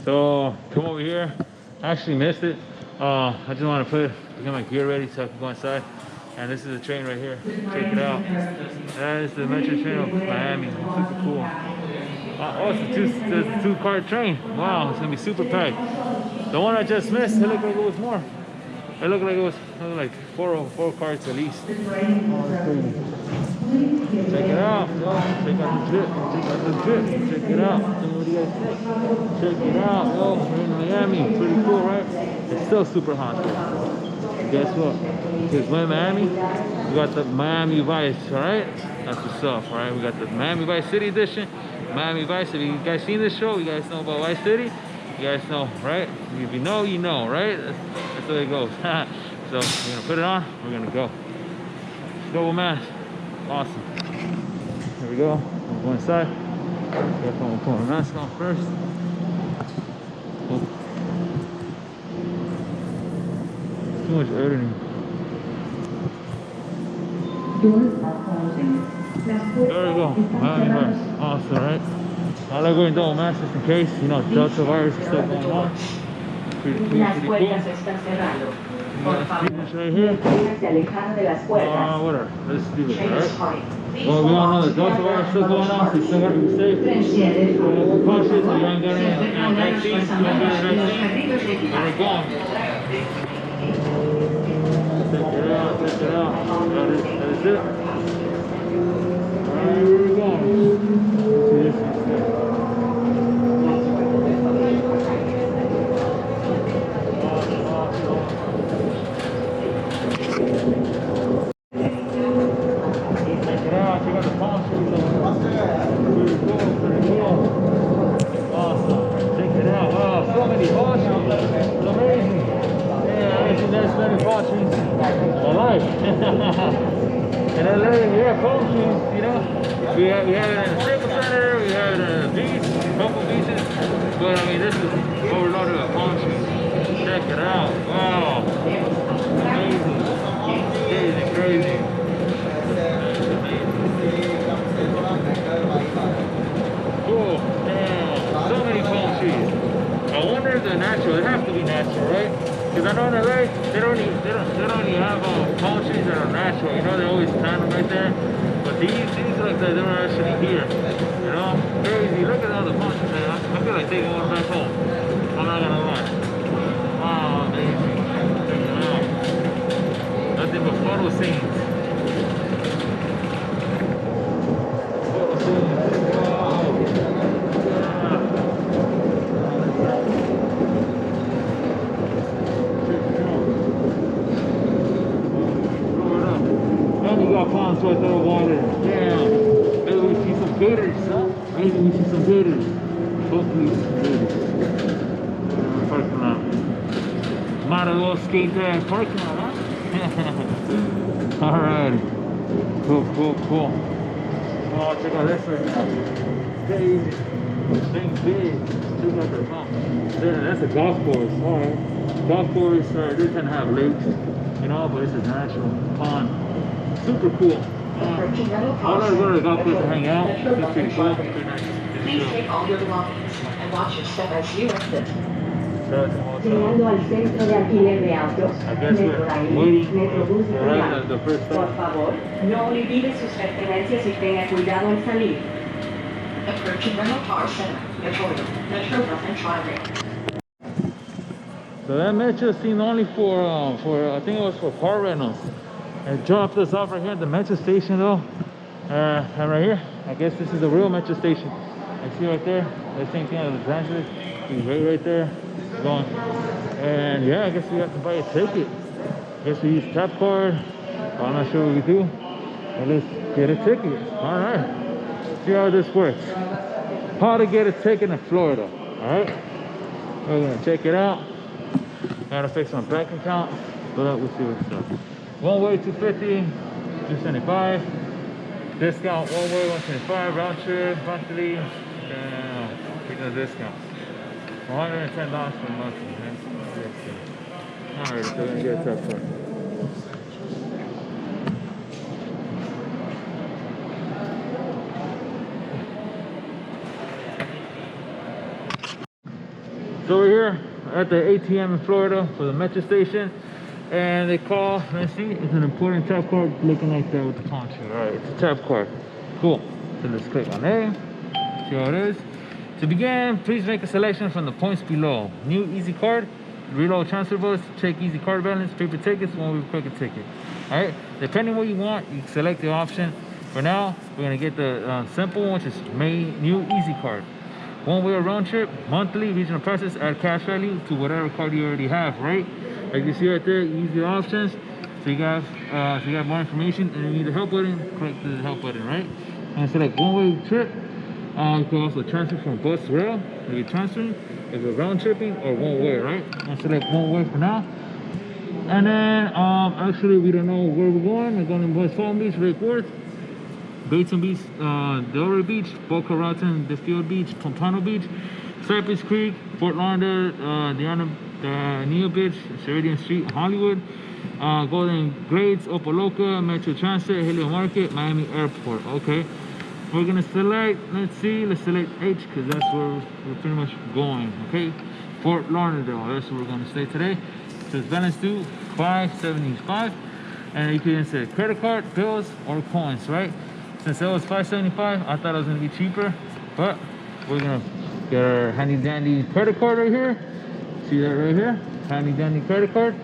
So come over here. I actually missed it. I just want to get my gear ready so I can go inside. And this is the train right here. Check it out. That is the Metro train of Miami. Super cool. Oh, it's a two-car train. Wow, it's gonna be super packed. The one I just missed, it looked like it was more. It looked like it was like four cars at least. Oh, check it out. Check out the trip. Check out the trip. Check it out. What do you guys think? Check it out. Yo, we're in Miami. Pretty cool, right? It's still super hot. Guess what? Because we're in Miami, we got the Miami Vice, alright? That's what's up, alright? We got the Miami Vice City edition. Miami Vice. If you guys seen this show, you guys know about Vice City. You guys know, right? If you know, you know, right? That's the way it goes. So we're gonna put it on. We're gonna go. Go, man. Awesome. Here we go. We'll go inside. We'll put my mask on first. Too much editing. There we go. Awesome, right? I like going double mask just in case, you know, Delta virus is still going on. Pretty cool. Right here. Whatever. Let's do it, alright? Well, we all know the Delta virus is still going on, so you still gotta be safe. We're cautious, if you haven't got any vaccines, you don't get a vaccine, and we're going. Check it out, check it out. That is it. Alright, where we going? See this instead. Check it out, check out the palm trees. Pretty cool. Awesome. Check it out. Wow, so many palm trees. It's amazing. Yeah, I ain't never seen palm trees in my life. In LA, we have palm trees, you know. We have it in the Staples Center, we have it in the beach, a couple beaches. But I mean, this is overloaded with palm trees. Check it out. Wow. Amazing. Crazy. Cool. Damn. So many palm trees. I wonder if they're natural. They have to be natural, right? Because I know in LA, they don't even have palm trees that are natural. You know, they always plant them right there. But these like that, they're actually here. You know, crazy. Look at all the palm trees, man. I feel like taking one back home. I'm not gonna lie. Wow, amazing. Check it out. Nothing but photo scenes. Photo scenes. Wow. You got palms right there, water. Damn. Maybe we see some gators, huh? Maybe we see some gators. Hopefully we see some gators. Parking lot. Might as well skate there in parking lot, huh? Alright. Cool. Oh, check out this right now. Crazy. Thing's big. Check out the pump. That's a golf course. Alright. Golf course, they tend to have lakes, you know, but this is natural. Pond. Super cool. I want to go to the golf course to hang out. It's pretty cool. Please take all your belongings and watch your step as you exit. Llegando al centro de alquiler de autos, Metrolink, Por favor, no olvide sus pertenencias y tenga cuidado al salir. Approaching rental car center. Metro doesn't drive. So that metro is seen only for I think it was for car rentals. And dropped us off right here at the metro station though. And right here, I guess this is the real metro station. I see right there, the same thing as Los Angeles. He's right there, going. And yeah, I guess we have to buy a ticket. I guess we use tap card. I'm not sure what we do. But let's get a ticket. All right. See how this works. How to get a ticket in Florida. All right. We're gonna check it out. Gotta fix my bank account, but we'll see what's up. One way 250, 275. Discount one way 125. Round trip monthly. Taking a discount. $110 for monthly. Alright, so we're gonna get a tap card. So we're here at the ATM in Florida for the metro station, and they call, let's see, it's an important tap card looking like that with the poncho. All right, it's a tap card. Cool. So let's click on there. See how it is. To begin, please make a selection from the points below. New Easy Card, reload transfer bus, check Easy Card balance, paper tickets, one-way quick ticket. All right, depending what you want, you select the option. For now, we're gonna get the simple one, which is New Easy Card. One-way round trip, monthly, regional prices, add cash value to whatever card you already have, right? Like you see right there, use the options. So you got more information, and you need the help button, click the help button, right? And select one-way trip. You can also transfer from bus to rail if you're transferring, if you're round tripping, or one-way, right? And select one-way for now. And then, actually, we don't know where we're going. We're going to West Palm Beach, Lake Worth, Baton Beach, Delray Beach, Boca Raton, Defield Beach, Pompano Beach, Cypress Creek, Fort Lauderdale, Neo Beach, Sheridan Street, Hollywood, Golden Grades, Opaloka, Metro Transit, Helio Market, Miami Airport. Okay, we're gonna select, let's select H, because that's where we're pretty much going. Okay, Fort Lauderdale, that's where we're gonna stay today. So it's balance due $575, and you can insert credit card, bills, or coins, right? Since it was $575, I thought it was gonna be cheaper, but we're gonna get our handy dandy credit card right here. See that right here? Handy dandy credit card.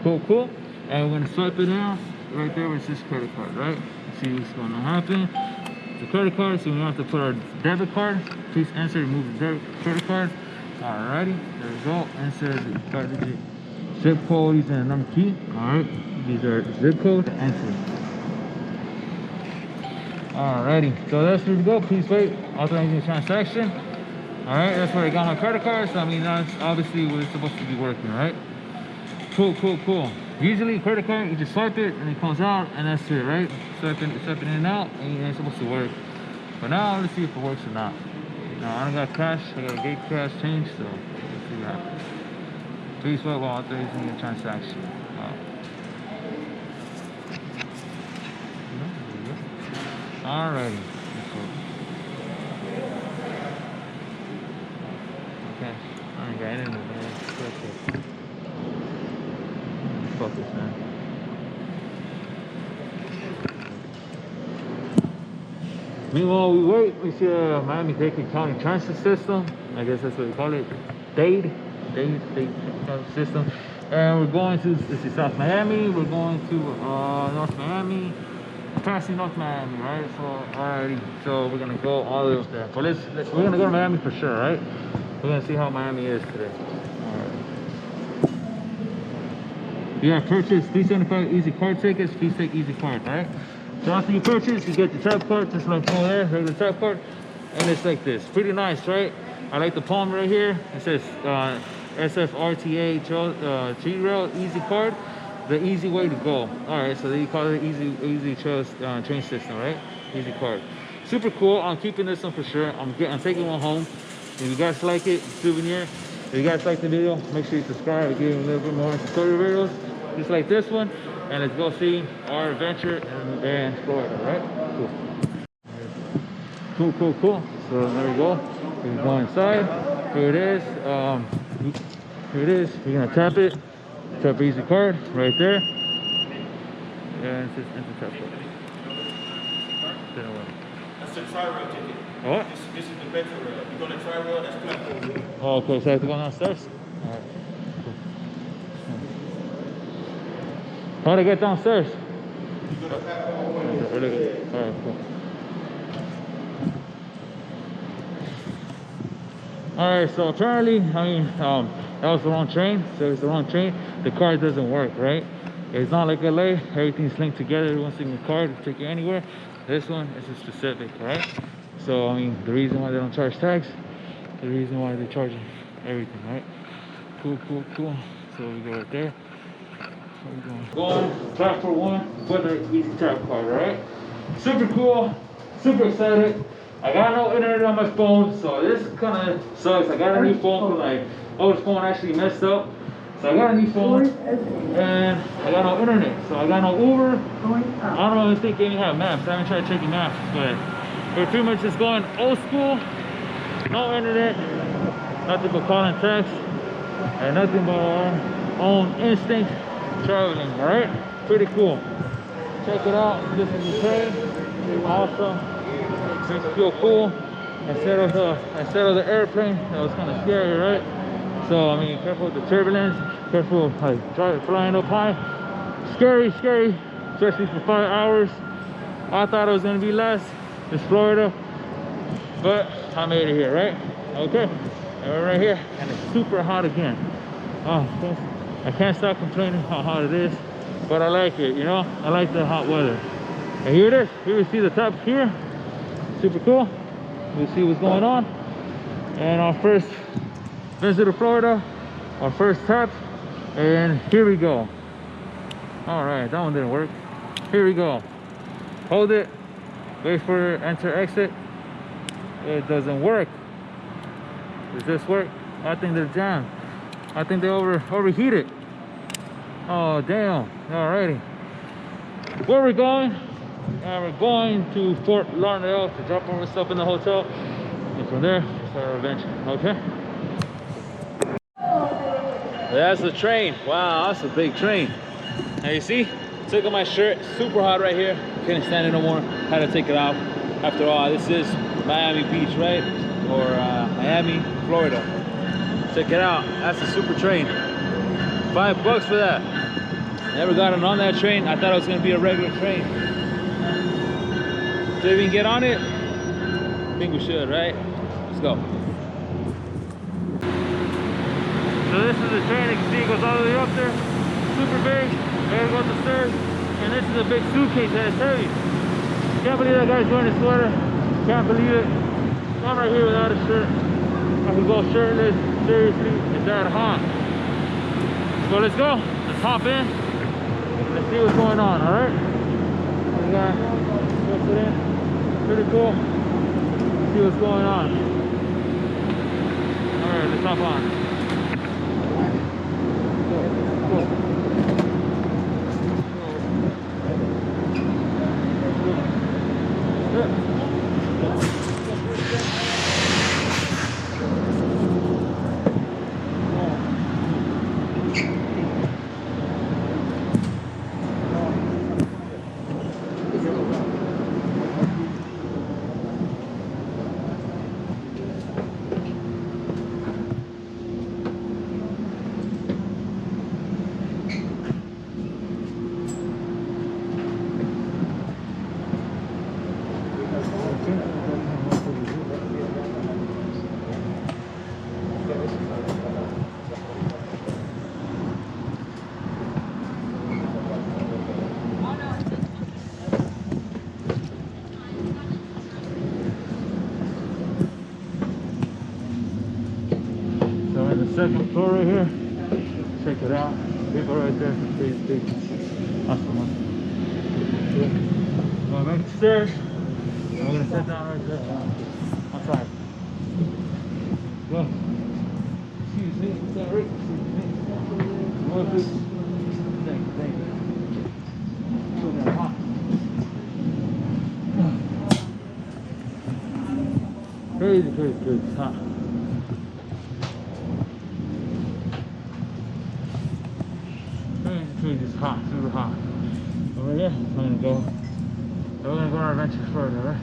Cool. And we're gonna swipe it down right there with this credit card, right? See what's gonna happen. The credit card, so we have to put our debit card. Please enter, remove the credit card. Alrighty, there we go. Insert the 5-digit zip code using a number key. Alright, these are zip code, enter. Alrighty, so that's where we go. Please wait, authorizing the transaction. Alright, that's where I got my credit card, so I mean, that's obviously what it's supposed to be working, right? Cool. Usually, credit card, you just swipe it, and it comes out, and that's it, right? Swiping in and out, and it's supposed to work. But now, let's see if it works or not. Now, I don't got cash, I got a gate cash change, so let's see what happens. Please wait while authorizing the transaction. Alrighty. Okay. I ain't got anything, man. Focus, man. Meanwhile, we wait. We see Miami-Dade County Transit System. I guess that's what we call it. Dade Transit System. And we're going to, this is South Miami. We're going to North Miami. Passing North Miami, right? So alrighty, so we're gonna go all the way up there. But we're gonna go to Miami for sure, right? We're gonna see how Miami is today. Alright. You have purchased 375 Easy Card tickets. Please take Easy Card, right? So after you purchase, you get the tap card, just like over there, regular tap card, and it's like this. Pretty nice, right? I like the palm right here. It says SFRTA cheat rail Easy Card. The easy way to go. All right, so they call it easy train system, right? Easy Card. Super cool. I'm keeping this one for sure. I'm taking one home. If you guys like it, souvenir. If you guys like the video, make sure you subscribe. We're getting a little bit more tutorial videos, just like this one. And let's go see our adventure in Florida, right? Cool. So there we go. We're going inside. Here it is. You're gonna tap it. Tap Easy Card right there. And it's just enter tap card. That's the tri-rail ticket. What? This is the Metro rail. You're going to tri-rail, that's platform. Oh, okay, so I have to go downstairs? Alright. Cool. How do I get downstairs? You're going to platform 1. Alright, cool. Alright, so apparently, that was the wrong train. So it's the wrong train. The card doesn't work, right? It's not like LA. Everything's linked together. One single card will take you anywhere. This one is specific, right? So, I mean, the reason why they don't charge tax, the reason why they charge everything, right? Cool. So we go right there. Going platform 1 with the Easy Tap card, right? Super cool. Super excited. I got no internet on my phone, so this kind of sucks. I got a new phone, but like, old phone actually messed up. So I got a new phone, and I got no internet. So I got no Uber. I don't even think they even have maps. I haven't tried checking maps, but we're pretty much just going old school, no internet. nothing but call and text, and nothing but our own instinct traveling. All right, pretty cool. Check it out. This is the train. Awesome. Makes you feel cool instead of the airplane. That was kind of scary, right? So I mean, careful with the turbulence. Careful, like flying up high. Scary, especially for 5 hours. I thought it was gonna be less. It's Florida, but I made it here, right? Okay, and we're right here, and it's super hot again. Oh, I can't stop complaining how hot it is, but I like it, you know? I like the hot weather. And here it is. Here we see the top here. Super cool. We'll see what's going on. And our first visit to Florida, our first tap, and here we go. All right, that one didn't work. Here we go. Hold it, wait for enter exit. It doesn't work. Does this work? I think they're jammed. I think they overheated. Oh damn. Alrighty. Where we're going? We're going to Fort Lauderdale to drop our stuff in the hotel, and from there start our adventure. Okay. That's the train. Wow, that's a big train. Now you see, took off my shirt, super hot right here. Couldn't stand it no more. Had to take it off. After all, this is Miami Beach, right? Or Miami, Florida. Check it out. That's a super train. $5 for that. Never gotten on that train. I thought it was gonna be a regular train. So we can get on it? I think we should, right? Let's go. So this is the train. You can see it goes all the way up there. Super big. There goes the stairs. And this is a big suitcase that is heavy. Can't believe that guy's wearing a sweater. Can't believe it. I'm right here without a shirt. I could go shirtless. Seriously, it's that hot. So let's go. Let's hop in. Let's see what's going on, alright? We got it in. Pretty cool. Let's see what's going on. Alright, let's hop on. Second floor right here. Check it out. People right there. Big. Awesome. Going back upstairs. I'm gonna sit down right there. Outside. Go. Excuse me. Is that right? Excuse me. More please. Thank you. So damn hot. Crazy. It's hot. It's hot, super hot. Over here, we're gonna go on our adventure further, right?